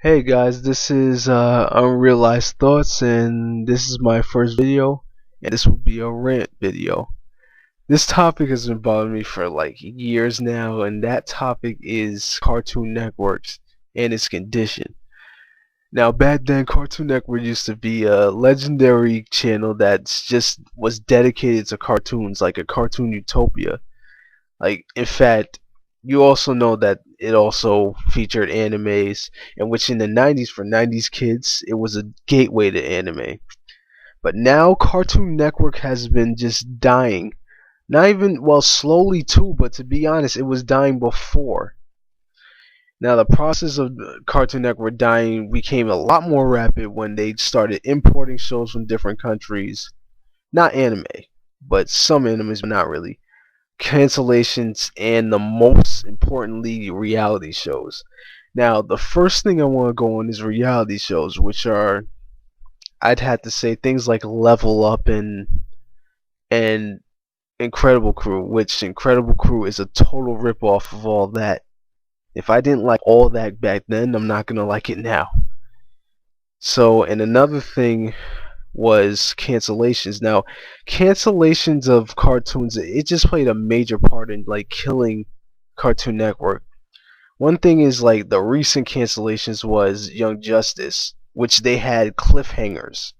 Hey guys, this is Unrealized Thoughts, and this is my first video, and this will be a rant video. This topic has been bothering me for like years now, and that topic is Cartoon Networks and its condition. Now, back then, Cartoon Network used to be a legendary channel that just was dedicated to cartoons, like a cartoon utopia. Like, in fact, you also know that it also featured animes, in which in the 90s, for 90s kids, it was a gateway to anime. But now Cartoon Network has been just dying. Not even, well, slowly too, but to be honest, it was dying before. Now the process of Cartoon Network dying became a lot more rapid when they started importing shows from different countries. Not anime, but some animes, but not really. Cancellations, and the most importantly, reality shows. Now, the first thing I want to go on is reality shows, which are, I'd have to say, things like Level Up and Incredible Crew, which Incredible Crew is a total ripoff of all that. If I didn't like all that back then, I'm not gonna like it now. So, and another thing was cancellations. Now, cancellations of cartoons, it just played a major part in like killing Cartoon Network. One thing is like the recent cancellations was Young Justice, which they had cliffhangers.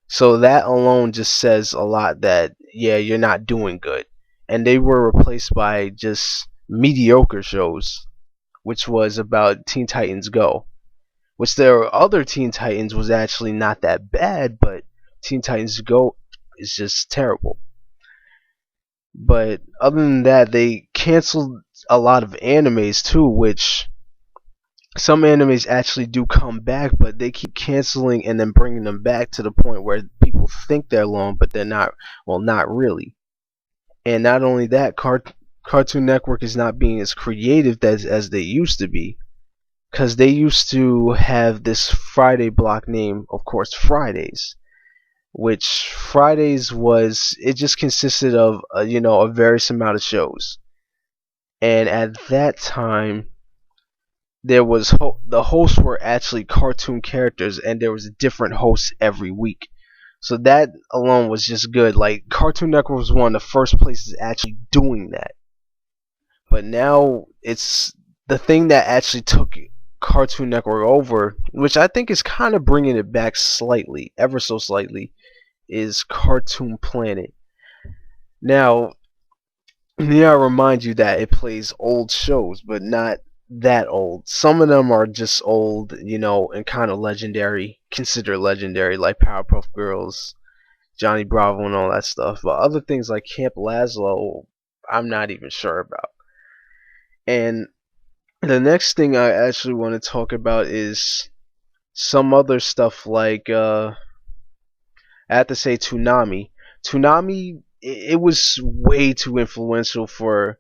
So that alone just says a lot that yeah, you're not doing good. And they were replaced by just mediocre shows, which was about Teen Titans Go. Which their other Teen Titans was actually not that bad, but Teen Titans Go is just terrible. But other than that, they canceled a lot of animes too, which some animes actually do come back, but they keep canceling and then bringing them back to the point where people think they're long, but they're not. Well, not really. And not only that, Cartoon Network is not being as creative as they used to be, because they used to have this Friday block name, of course, Fridays, which Fridays was, it just consisted of a various amount of shows. And at that time, there was the hosts were actually cartoon characters, and there was different hosts every week. So that alone was just good. Like, Cartoon Network was one of the first places actually doing that. But now it's the thing that actually took Cartoon Network over, which I think is kind of bringing it back slightly, ever so slightly, is Cartoon Planet. Now, I remind you that it plays old shows, but not that old. Some of them are just old, and kind of legendary, considered legendary, like Powerpuff Girls, Johnny Bravo, and all that stuff. But other things like Camp Lazlo, I'm not even sure about. And the next thing I actually want to talk about is some other stuff like I have to say Toonami. Toonami, it was way too influential for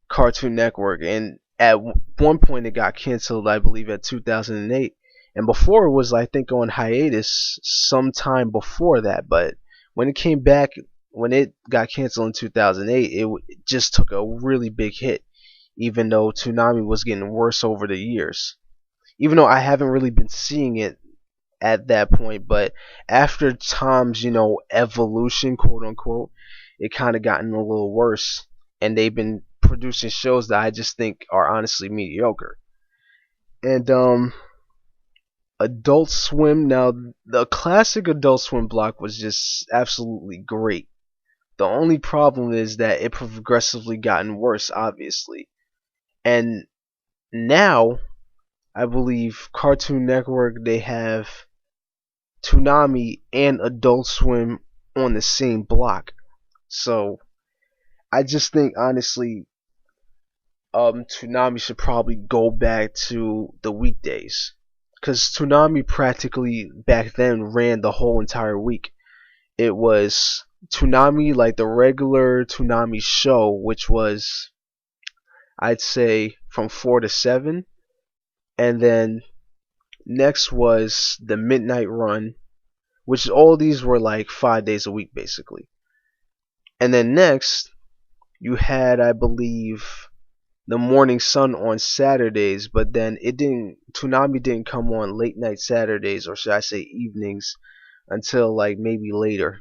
Cartoon Network, and at one point it got canceled, I believe, at 2008. And before it was, I think, on hiatus sometime before that. But when it came back, when it got canceled in 2008, it just took a really big hit, even though Toonami was getting worse over the years. Even though I haven't really been seeing it at that point, but after Tom's, evolution, quote unquote, it kind of gotten a little worse, and they've been producing shows that I just think are honestly mediocre. And Adult Swim, now the classic Adult Swim block was just absolutely great. The only problem is that it progressively gotten worse, obviously. And now, I believe Cartoon Network, they have Toonami and Adult Swim on the same block. So I just think honestly, Toonami should probably go back to the weekdays, because Toonami practically back then ran the whole entire week. It was Toonami, like the regular Toonami show, which was, I'd say, from 4 to 7, and then next was the Midnight Run, which all these were like 5 days a week basically. And then next you had, I believe, the morning sun on Saturdays, but then it didn't. Toonami didn't come on late night Saturdays, or should I say evenings, until like maybe later.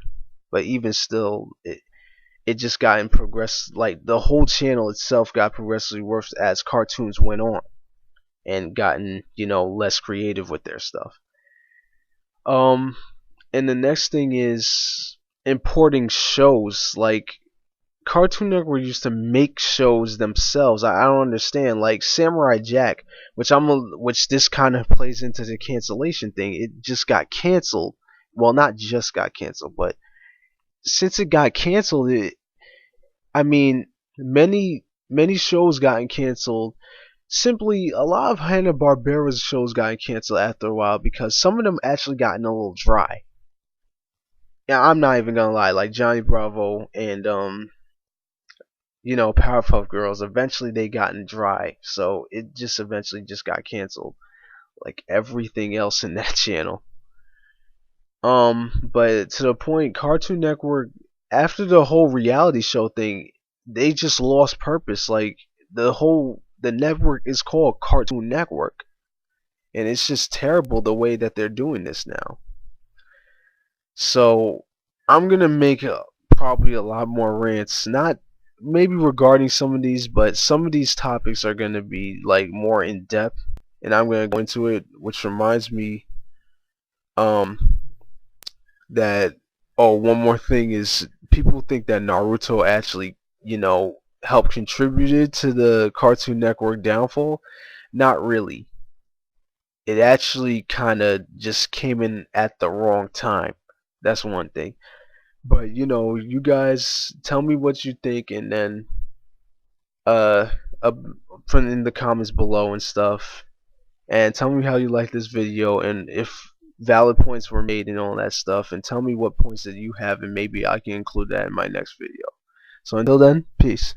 But even still, it just got in progress. Like the whole channel itself got progressively worse as cartoons went on and gotten less creative with their stuff. Um, and the next thing is importing shows. Like Cartoon Network used to make shows themselves. I don't understand. Like Samurai Jack, which this kind of plays into the cancellation thing. It just got canceled. Well, not just got canceled, but since it got canceled, I mean, many shows gotten canceled. Simply, a lot of Hanna-Barbera's shows got canceled after a while because some of them actually gotten a little dry. Yeah, I'm not even gonna lie. Like Johnny Bravo and Powerpuff Girls, eventually they gotten dry, so it just eventually just got canceled, like everything else in that channel. But to the point, Cartoon Network, after the whole reality show thing, they just lost purpose. Like the network is called Cartoon Network, and it's just terrible the way that they're doing this now. So I'm gonna make probably a lot more rants, not maybe regarding some of these, but some of these topics are gonna be like more in depth, and I'm gonna go into it. Which reminds me, um, that one more thing is people think that Naruto actually, helped contributed to the Cartoon Network downfall. Not really. It actually kind of just came in at the wrong time. That's one thing. But you guys tell me what you think, and then uh, uh put in the comments below and stuff, and tell me how you like this video and if valid points were made and all that stuff, and tell me what points that you have, and maybe I can include that in my next video. So until then, peace.